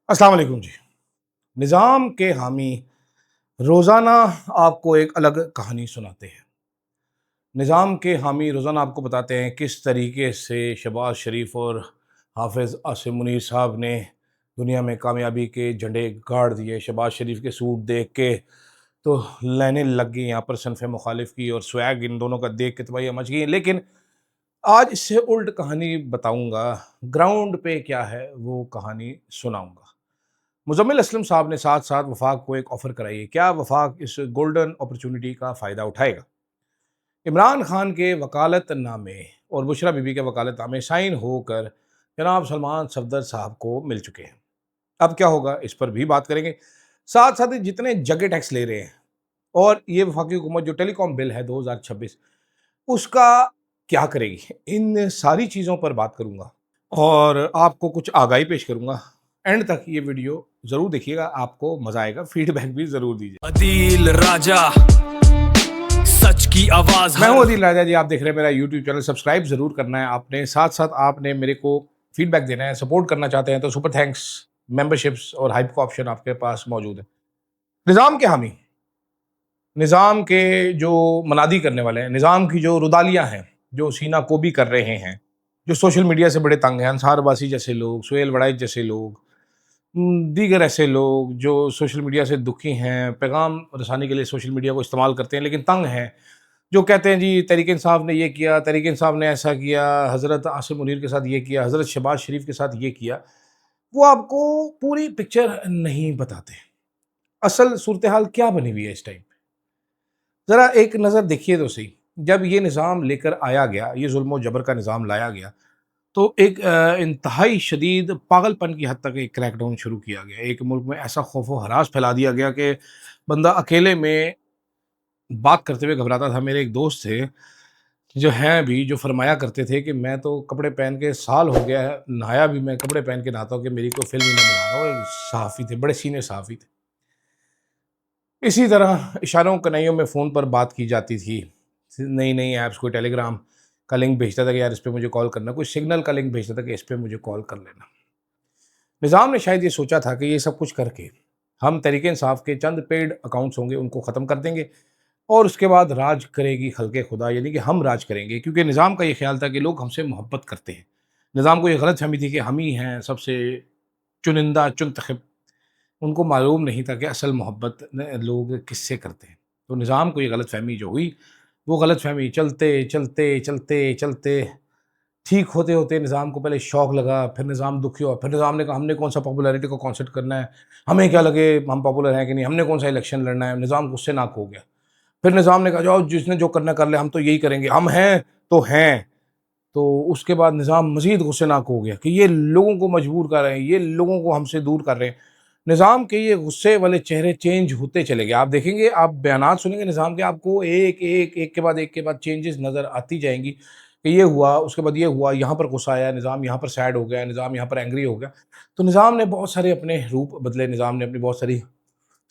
अस्सलाम वालेकुम जी। निज़ाम के हामी रोज़ाना आपको एक अलग कहानी सुनाते हैं। निज़ाम के हामी रोज़ाना आपको बताते हैं किस तरीके से शहबाज शरीफ और हाफ़िज़ आसिम मुनीर साहब ने दुनिया में कामयाबी के झंडे गाड़ दिए। शहबाज शरीफ के सूट देख के तो लाइनें लग गई यहाँ पर सनफ़ मुखालिफ की, और स्वैग इन दोनों का देख के तबाहियाँ मच गई। लेकिन आज इससे उल्ट कहानी बताऊँगा, ग्राउंड पे क्या है वो कहानी सुनाऊँगा। मुज़म्मिल असलम साहब ने साथ-साथ वफ़ाक को एक ऑफ़र कराई है। क्या वफ़ाक इस गोल्डन अपॉर्च्युनिटी का फ़ायदा उठाएगा? इमरान खान के वकालतनामे और बुशरा बीबी के वकालतनामे साइन होकर जनाब सलमान सफदर साहब को मिल चुके हैं। अब क्या होगा, इस पर भी बात करेंगे। साथ-साथ ही जितने जगह टैक्स ले रहे हैं और ये वफ़ाकी हुकूमत जो टेलीकॉम बिल है 2026, उसका क्या करेगी? इन सारी चीज़ों पर बात करूँगा और आपको कुछ आगाही पेश करूँगा। एंड तक ये वीडियो ज़रूर देखिएगा, आपको मज़ा आएगा। फीडबैक भी ज़रूर दीजिए। अदील राजा सच की आवाज मैं हूँ हर अदील राजा जी, आप देख रहे हैं मेरा यूट्यूब चैनल। सब्सक्राइब ज़रूर करना है आपने, साथ-साथ आपने मेरे को फीडबैक देना है। सपोर्ट करना चाहते हैं तो सुपर थैंक्स, मेंबरशिप्स और हाइप का ऑप्शन आपके पास मौजूद है। निज़ाम के हामी, निज़ाम के जो मनादी करने वाले हैं, निज़ाम की जो रुदालियाँ हैं, जो सीना कोबी कर रहे हैं, जो सोशल मीडिया से बड़े तंग हैं, अंसार अब्बासी जैसे लोग, सुहेल वड़ाइच जैसे लोग, दीगर ऐसे लोग जो सोशल मीडिया से दुखी हैं, पैगाम रसानी के लिए सोशल मीडिया को इस्तेमाल करते हैं लेकिन तंग हैं, जो कहते हैं जी तहरीक इंसाफ ने ये किया, तहरीक इंसाफ ने ऐसा किया, हज़रत आसिम मुनीर के साथ ये किया, हज़रत शहबाज शरीफ के साथ ये किया, वो आपको पूरी पिक्चर नहीं बताते। असल सूरत हाल क्या बनी हुई है इस टाइम? ज़रा एक नज़र देखिए तो सही। जब ये निज़ाम लेकर आया गया, ये ज़ुल्म और जबर का निज़ाम लाया गया, तो एक इंतहाई शदीद पागलपन की हद तक एक क्रैकडाउन शुरू किया गया। एक मुल्क में ऐसा खौफ व हरास फैला दिया गया कि बंदा अकेले में बात करते हुए घबराता था। मेरे एक दोस्त थे, जो हैं भी, जो फरमाया करते थे कि मैं तो कपड़े पहन के साल हो गया है, नहाया भी मैं कपड़े पहन के नहाता हूँ कि मेरी कोई फ़िल्म ही ना बना रहा हो। एक सहाफ़ी थे, बड़े सीनियर सहाफ़ी थे। इसी तरह इशारों कन्हैयों में फ़ोन पर बात की जाती थी। नई-नई ऐप्स, कोई टेलीग्राम का लिंक भेजता था कि यार इस पे मुझे कॉल करना, कोई सिग्नल का लिंक भेजता था कि इस पे मुझे कॉल कर लेना। निज़ाम ने शायद ये सोचा था कि ये सब कुछ करके हम तहरीक इंसाफ के चंद पेड अकाउंट्स होंगे उनको ख़त्म कर देंगे और उसके बाद राज करेगी खल्क़े खुदा, यानी कि हम राज करेंगे, क्योंकि निज़ाम का ये ख़्याल था कि लोग हमसे मोहब्बत करते हैं। निज़ाम को ये गलतफ़हमी थी कि हम ही हैं सबसे चुनिंदा चुनतखब। उनको मालूम नहीं था कि असल मोहब्बत न लोग किससे करते हैं। तो निज़ाम को ये गलतफ़हमी जो हुई, वो गलतफ़हमी चलते, चलते, चलते, चलते ठीक होते-होते निज़ाम को पहले शौक लगा, फिर निज़ाम दुखी हुआ, फिर निज़ाम ने कहा हमने कौन-सा पॉपुलैरिटी का कॉन्सर्ट करना है, हमें क्या लगे हम पॉपुलर हैं कि नहीं, हमने कौन-सा इलेक्शन लड़ना है। निज़ाम गुस्से-नाक हो गया। फिर निज़ाम ने कहा जाओ जिसने जो करना कर ले, हम तो यही करेंगे, हम हैं तो हैं। तो उसके बाद निज़ाम मज़ीद गुस्से-नाक हो गया कि ये लोगों को मजबूर कर रहे हैं, ये लोगों को हमसे दूर कर रहे हैं। निज़ाम के ये गुस्से वाले चेहरे चेंज होते चले गए। आप देखेंगे, आप बयानात सुनेंगे निज़ाम के, आपको एक के बाद चेंजेस नज़र आती जाएँगी कि ये हुआ, उसके बाद ये हुआ, यहाँ पर गुस्सा आया, निज़ाम यहाँ पर सैड हो गया, निज़ाम यहाँ पर एंग्री हो गया। तो निज़ाम ने बहुत सारे अपने रूप बदले, निज़ाम ने अपनी बहुत सारी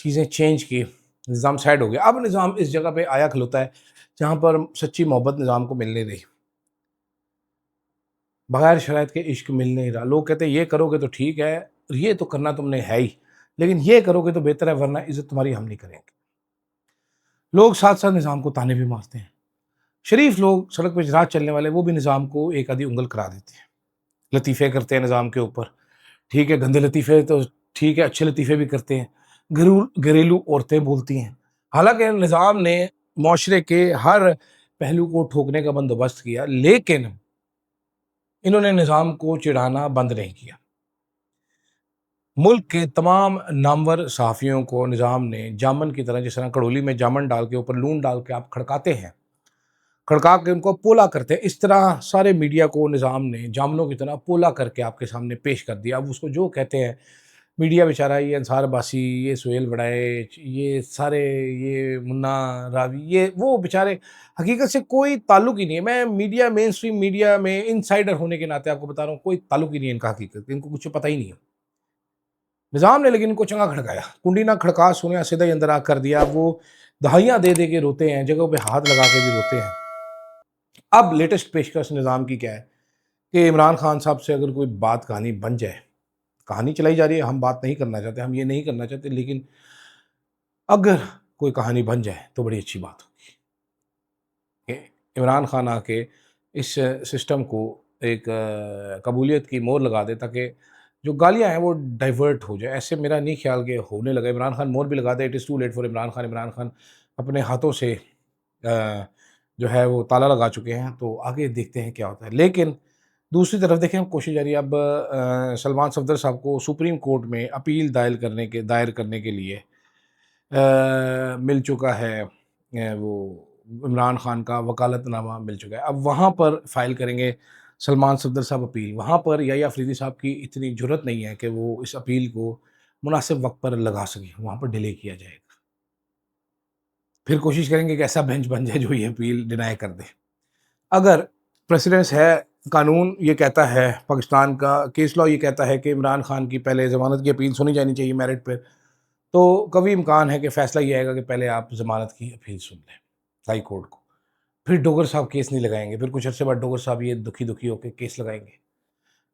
चीज़ें चेंज की, निज़ाम सैड हो गया। अब निज़ाम इस जगह पे आया खलोता है, जहाँ पर सच्ची मोहब्बत निज़ाम को मिल नहीं रही। बगैर शराइत के इश्क मिल नहीं रहा। लोग कहते हैं ये करोगे तो ठीक है, ये तो करना तुमने है ही, लेकिन ये करोगे तो बेहतर है, वरना इज़्ज़त तुम्हारी हम नहीं करेंगे। लोग साथ-साथ निज़ाम को ताने भी मारते हैं। शरीफ लोग, सड़क पे राह चलने वाले, वो भी निज़ाम को एक आधी उँगल करा देते हैं। लतीफ़े करते हैं निज़ाम के ऊपर। ठीक है, गंदे लतीफ़े तो ठीक है, अच्छे लतीफ़े भी करते हैं। घरेलू औरतें बोलती हैं। हालाँकि निज़ाम ने मुआशरे के हर पहलू को ठोकने का बंदोबस्त किया, लेकिन इन्होंने निज़ाम को चिढ़ाना बंद नहीं किया। मुल्क के तमाम नामवर सहाफ़ियों को निज़ाम ने जामन की तरह, जिस तरह कड़ोली में जामन डाल के ऊपर लून डाल के आप खड़काते हैं, खड़का के उनको पोला करते हैं, इस तरह सारे मीडिया को निज़ाम ने जामनों की तरह पोला करके आपके सामने पेश कर दिया। अब उसको जो कहते हैं मीडिया बेचारा, ये अंसार अब्बासी, ये सुहेल वड़ाइच, ये सारे, ये मुन्ना रावी, ये वो बेचारे, हकीकत से कोई ताल्लुक ही नहीं है। मैं मीडिया, मेन स्ट्रीम मीडिया में इनसाइडर होने के नाते आपको बता रहा हूँ, कोई ताल्लुक ही नहीं है इनका हकीकत, इनको कुछ पता ही नहीं है। निज़ाम ने लेकिन इनको चंगा खड़काया, कुंडी ना खड़का सोनिया सीधा ही अंदर आग कर दिया। वो दहाइयाँ दे दे के रोते हैं, जगहों पे हाथ लगा के भी रोते हैं। अब लेटेस्ट पेशकश निज़ाम की क्या है कि इमरान खान साहब से अगर कोई बात कहानी बन जाए कहानी चलाई जा रही है, हम बात नहीं करना चाहते, हम ये नहीं करना चाहते, लेकिन अगर कोई कहानी बन जाए तो बड़ी अच्छी बात होगी कि इमरान खान आके इस सिस्टम को एक कबूलियत की मोहर लगा दे, ताकि जो गालियाँ हैं वो डाइवर्ट हो जाए। ऐसे मेरा नहीं ख्याल कि होने लगा। इमरान खान मोहर भी लगा दे, it is too late for Imran Khan. Imran Khan अपने हाथों से जो है वो ताला लगा चुके हैं, तो आगे देखते हैं क्या होता है। लेकिन दूसरी तरफ देखें, हम कोशिश जारी है। अब सलमान सफदर साहब को सुप्रीम कोर्ट में अपील दायर करने के लिए मिल चुका है, वो इमरान खान का वकालतनामा मिल चुका है। अब वहाँ पर फाइल करेंगे सलमान सफदर साहब अपील। वहाँ पर याह्या अफरीदी साहब की इतनी जुर्रत नहीं है कि वो इस अपील को मुनासिब वक्त पर लगा सकें, वहाँ पर डिले किया जाएगा। फिर कोशिश करेंगे कि ऐसा बेंच बन जाए जो ये अपील डिनाई कर दे। अगर प्रेसिडेंस है, कानून ये कहता है, पाकिस्तान का केस लॉ ये कहता है कि इमरान खान की पहले ज़मानत की अपील सुनी जानी चाहिए मेरिट पर, तो कभी इम्कान है कि फ़ैसला ये आएगा कि पहले आप ज़मानत की अपील सुन लें हाई कोर्ट को। फिर डोगर साहब केस नहीं लगाएंगे, फिर कुछ अर्से बाद डोगर साहब ये दुखी होकर केस लगाएंगे,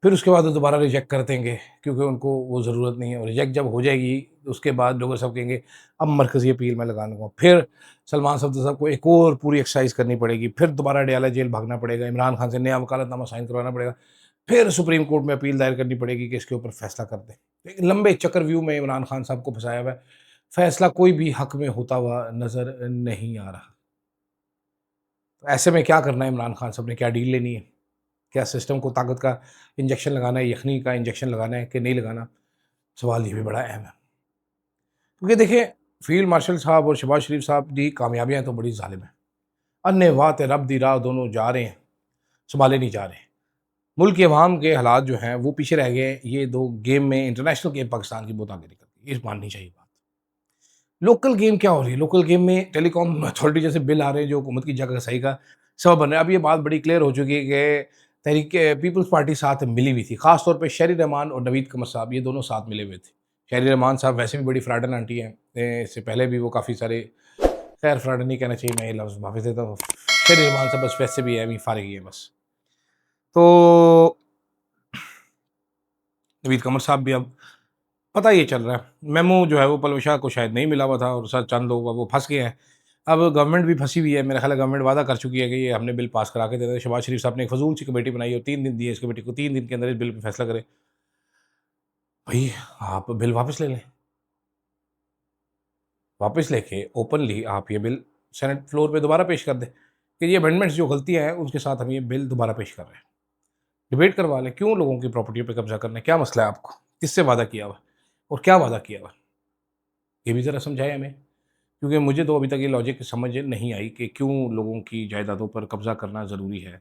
फिर उसके बाद वो दोबारा रिजेक्ट कर देंगे क्योंकि उनको वो ज़रूरत नहीं है। और रिजेक्ट जब हो जाएगी उसके बाद डोगर साहब कहेंगे अब मरकज़ी अपील मैं लगा लूँगा। फिर सलमान सफदर साहब को एक और पूरी एक्सरसाइज करनी पड़ेगी, फिर दोबारा डयाला जेल भागना पड़ेगा, इमरान खान से नया वकालतनामा साइन करवाना पड़ेगा, फिर सुप्रीम कोर्ट में अपील दायर करनी पड़ेगी कि इसके ऊपर फैसला कर दें। एक लंबे चक्रव्यूह में इमरान खान साहब को फंसाया हुआ है। फैसला कोई भी हक में होता हुआ नज़र नहीं आ रहा। तो ऐसे में क्या करना है इमरान खान साहब ने, क्या डील लेनी है? क्या सिस्टम को ताकत का इंजेक्शन लगाना है, यखनी का इंजेक्शन लगाना है कि नहीं लगाना? सवाल ये भी बड़ा अहम है। क्योंकि देखिए, फील्ड मार्शल साहब और शहबाज शरीफ साहब की कामयाबियाँ तो बड़ी ज़ालिम हैं। अन्य वात रब दी राह दोनों जा रहे हैं, संभाले नहीं जा रहे। मुल्क के अवाम के हालात जो हैं वो पीछे रह गए। ये दो गेम में, इंटरनेशनल गेम पाकिस्तान की बहुत आगे निकल गई, ये माननी चाहिए बात। लोकल गेम क्या हो रही है? लोकल गेम में टेलीकॉम अथॉरिटी जैसे बिल आ रहे हैं जो हुकूमत की जगह सही का सबब बन रहे हैं। अब ये बात बड़ी क्लियर हो चुकी है कि तहरीक पीपल्स पार्टी साथ मिली हुई थी, ख़ास तौर पे शहरी रहमान और नवीद कमर साहब, ये दोनों साथ मिले हुए थे। शहरी रहमान साहब वैसे भी बड़ी फ्राडन आंटी हैं, इससे पहले भी वो काफ़ी सारे, खैर फ्राडन नहीं कहना चाहिए, मैं ये लफ्ज़ वापस देता हूँ। शहरी रहमान साहब बस वैसे भी है, अभी फारिग ही है बस। तो नवीद कमर साहब भी, अब पता ये चल रहा है, मेमो जो है वो पलवल शाह को शायद नहीं मिला हुआ था और सर चंद लोग वो फंस गए हैं। अब गवर्नमेंट भी फंसी हुई है। मेरा ख्याल है गवर्नमेंट वादा कर चुकी है कि ये हमने बिल पास करा के दे दें। शहबाज शरीफ साहब ने एक फजूल सी कमेटी बनाई और 3 दिन दिए इस कमेटी को, 3 दिन के अंदर इस बिल पर फैसला करें। भाई आप बिल वापस ले लें, वापस लेके ओपनली आप ये बिल सेनेट फ्लोर पे दोबारा पेश कर दें कि ये अमेंडमेंट्स जो गलतियाँ हैं उसके साथ हम ये बिल दोबारा पेश कर रहे हैं। डिबेट करवा लें। क्यों लोगों की प्रॉपर्टी पे कब्जा करना है? क्या मसला है आपको? किससे वादा किया हुआ और क्या वादा किया हुआ, ये भी ज़रा समझाएं हमें। क्योंकि मुझे तो अभी तक ये लॉजिक समझ नहीं आई कि क्यों लोगों की जायदादों पर कब्जा करना ज़रूरी है।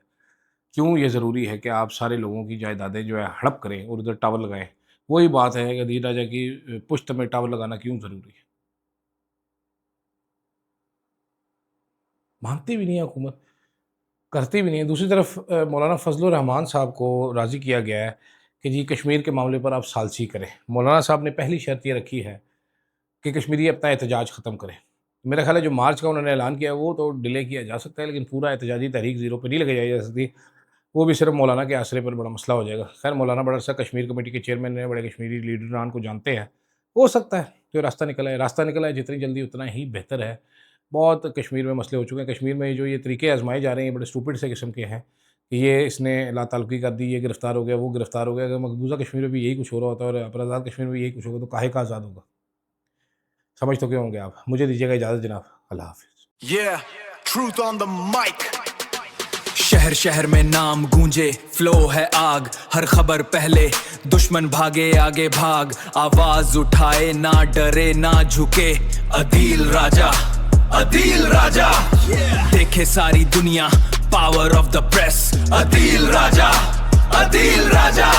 क्यों ये ज़रूरी है कि आप सारे लोगों की जायदादें जो है हड़प करें और उधर टावर लगाएं? वही बात है कि अदील राजा की पुश्त में टावर लगाना क्यों ज़रूरी है? मानती भी नहीं है हुकूमत, करती भी नहीं है। दूसरी तरफ मौलाना फजलुर रहमान साहब को राज़ी किया गया है कि जी कश्मीर के मामले पर आप सालसी करें। मौलाना साहब ने पहली शर्त ये रखी है कि कश्मीरी अपना एहतजाज ख़त्म करें। मेरा ख्याल है जो मार्च का उन्होंने ऐलान किया है वो तो डिले किया जा सकता है, लेकिन पूरा एहतजाजी तहरीक ज़ीरो पर नहीं लगाई जा सकती। वो भी सिर्फ मौलाना के आसरे पर बड़ा मसला हो जाएगा। खैर, मौलाना बड़ा सा कश्मीर कमेटी के चेयरमैन है, बड़े कश्मीरी लीडरान को जानते हैं। हो सकता है जो रास्ता निकला है जितनी जल्दी उतना ही बेहतर है। बहुत कश्मीर में मसले हो चुके हैं। कश्मीर में जो ये तरीके आजमाए जा रहे हैं, ये बड़े स्टूपिड से किस्म के हैं कि ये इसने लाताल्लुकी कर दी, ये गिरफ्तार हो गया, वो गिरफ्तार हो गया। अगर मकबूजा कश्मीर में भी यही कुछ हो रहा होता है और अपराधात कश्मीर में यही कुछ होगा तो काहे का आज़ाद होगा? समझ तो क्यों होंगे आप? मुझे दीजिएगा इजाज़त जनाब। अल्लाह हाफ़िज़। Yeah, truth on the mic. शहर शहर में नाम गूंजे, फ्लो है आग, हर खबर पहले, दुश्मन भागे आगे भाग, आवाज उठाए ना डरे ना झुके, अदील राजा, अदील राजा, देखे सारी दुनिया, power of the press, Adeel Raja, Adeel Raja.